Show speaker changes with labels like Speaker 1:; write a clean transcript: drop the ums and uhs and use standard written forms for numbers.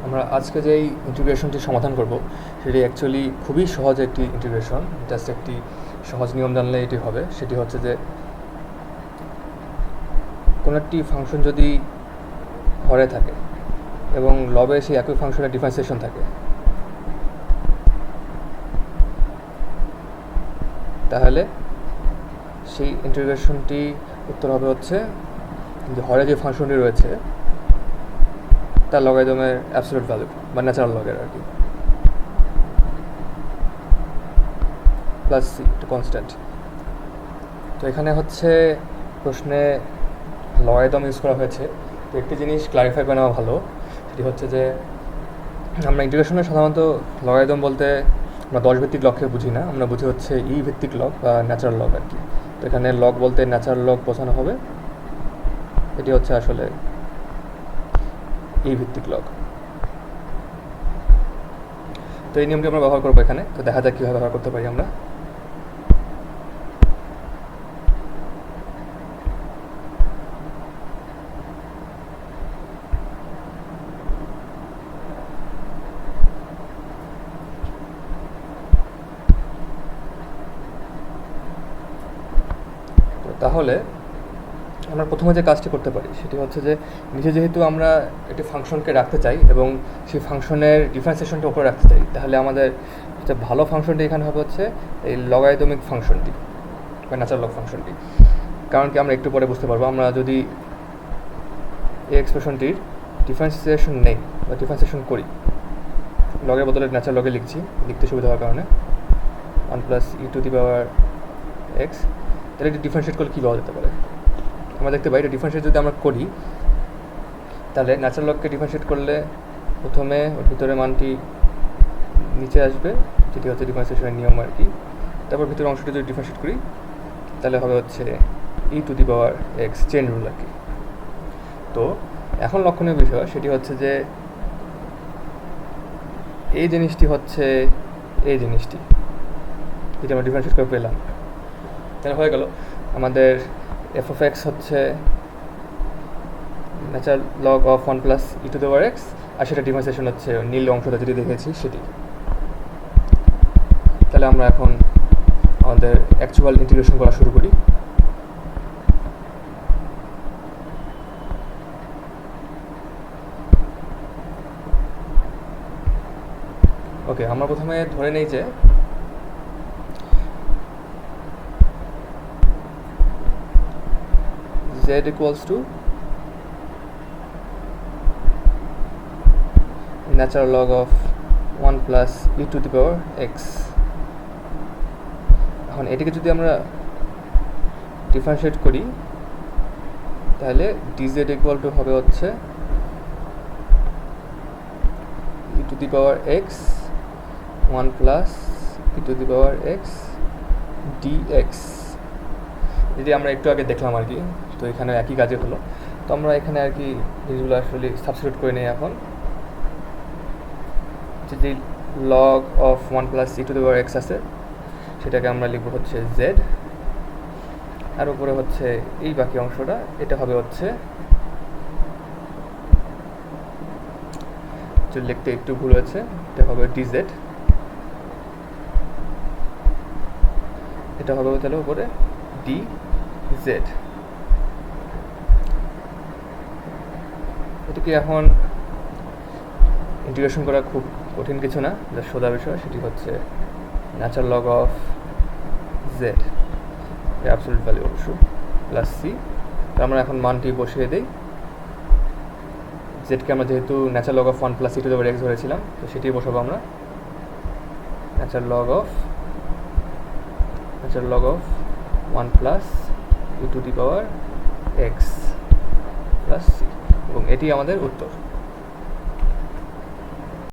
Speaker 1: আমরা আজকে যেই ইন্টিগ্রেশনটি সমাধান করব সেটি অ্যাকচুয়ালি খুবই সহজ একটি ইন্টিগ্রেশন। জাস্ট একটি সহজ নিয়ম জানলে এটি হবে। সেটি হচ্ছে যে কোনো একটি ফাংশন যদি হরে থাকে এবং লবে সেই একই ফাংশনের ডিফারেন্সিয়েশন থাকে, তাহলে সেই ইন্টিগ্রেশনটি উত্তর হবে হচ্ছে যে হরে যে ফাংশনটি রয়েছে তার লগারিদমের অ্যাবসলিউট ভ্যালু বা ন্যাচারাল লগের আর কি, প্লাস সি একটা কনস্ট্যান্ট। তো এখানে হচ্ছে প্রশ্নে লগারিদম ইউজ করা হয়েছে। তো একটি জিনিস ক্লারিফাই করে নেওয়া ভালো, সেটি হচ্ছে যে আমরা ইন্টিগ্রেশনে সাধারণত লগারিদম বলতে আমরা 10 ভিত্তিক লগকে বুঝি না, আমরা বুঝি হচ্ছে ই ভিত্তিক লগ বা ন্যাচারাল লগ আর কি। তো এখানে লগ বলতে ন্যাচারাল লগ বোঝানো হবে, এটি হচ্ছে আসলে ই ভিত্তিক লগ। তো এই নিয়মটি আমরা ব্যবহার করবো এখানে। তো দেখা যাক কীভাবে ব্যবহার করতে পারি আমরা। তাহলে আমরা প্রথমে যে কাজটি করতে পারি সেটি হচ্ছে যে নিচে যেহেতু আমরা একটি ফাংশনকে রাখতে চাই এবং সেই ফাংশনের ডিফারেন্সিয়েশনটা উপরে রাখতে চাই, তাহলে আমাদের যে ভালো ফাংশনটি এখানে হবে হচ্ছে এই লগারিদমিক ফাংশনটি বা ন্যাচারাল লগ ফাংশনটি। কারণ কি আমরা একটু পরে বুঝতে পারবো, আমরা যদি এই এক্সপ্রেশনটির ডিফারেন্সিয়েশন নেই বা ডিফারেন্সিয়েশন করি, লগের বদলে ন্যাচারাল লগে লিখতে সুবিধা হওয়ার কারণে 1 + e⁻x, তাহলে এটি ডিফারেন্সিয়েট করলে কী পাওয়া যেতে পারে? আমরা দেখতে পাই এটা ডিফারেন্সিয়েট যদি আমরা করি, তাহলে ন্যাচারাল লগকে ডিফারেন্সিয়েট করলে প্রথমে ওর ভিতরে মানটি নিচে আসবে, যেটি হচ্ছে ডিফারেন্সিয়েশনের নিয়ম আর কি। তারপর ভিতরের অংশটি যদি ডিফারেন্সিয়েট করি তাহলে হবে হচ্ছে e⁻x চেইন রুল আর কি। তো এখন লক্ষণীয় বিষয় সেটি হচ্ছে যে এই জিনিসটি হচ্ছে এই জিনিসটি যেটা আমরা ডিফারেন্সিয়েট করে পেলাম, তাহলে হয়ে গেল আমাদের f(x) হচ্ছে ন্যাচারাল লগ অফ 1 + e⁻x, আর সেটা ডিফারেন্সিয়েশন হচ্ছে নীল অংশটা যেটি দেখেছি সেটি। তাহলে আমরা এখন আমাদের অ্যাকচুয়াল ইন্টিগ্রেশন করা শুরু করি। ওকে, আমরা প্রথমে ধরে নেই যে z = natural log of 1 + e⁻x। এখন এটিকে যদি আমরা ডিফারেন্সিয়েট করি তাহলে dz = হবে হচ্ছে e⁻x 1 + e⁻x dx, যেটি আমরা একটু আগে দেখলাম আর কি। তো এখানে একই কাজে হলো। তো আমরা এখানে আর কি জিনিসগুলো আসলে সাবস্টিটিউট করে নিই। এখন যে লগ অফ 1 + e⁻x আছে সেটাকে আমরা লিখব হচ্ছে z, আর উপরে হচ্ছে এই বাকি অংশটা, এটা হবে হচ্ছে, লিখতে একটু ভুল হয়েছে, এটা হবে dz, এটা হবে তাহলে উপরে dz। এটিকে এখন ইন্টিগ্রেশন করা খুব কঠিন কিছু না, যা সোজা বিষয়, সেটি হচ্ছে natural log of z absolute value অবশ্য প্লাস সি। তো আমরা এখন মানটি বসিয়ে দিই। জেডকে আমরা যেহেতু ন্যাচারাল লগ অফ 1 + e⁻x ধরেছিলাম, তো সেটি বসাবো আমরা natural log of 1 + e⁻x plus C, এবং এটি আমাদের উত্তর।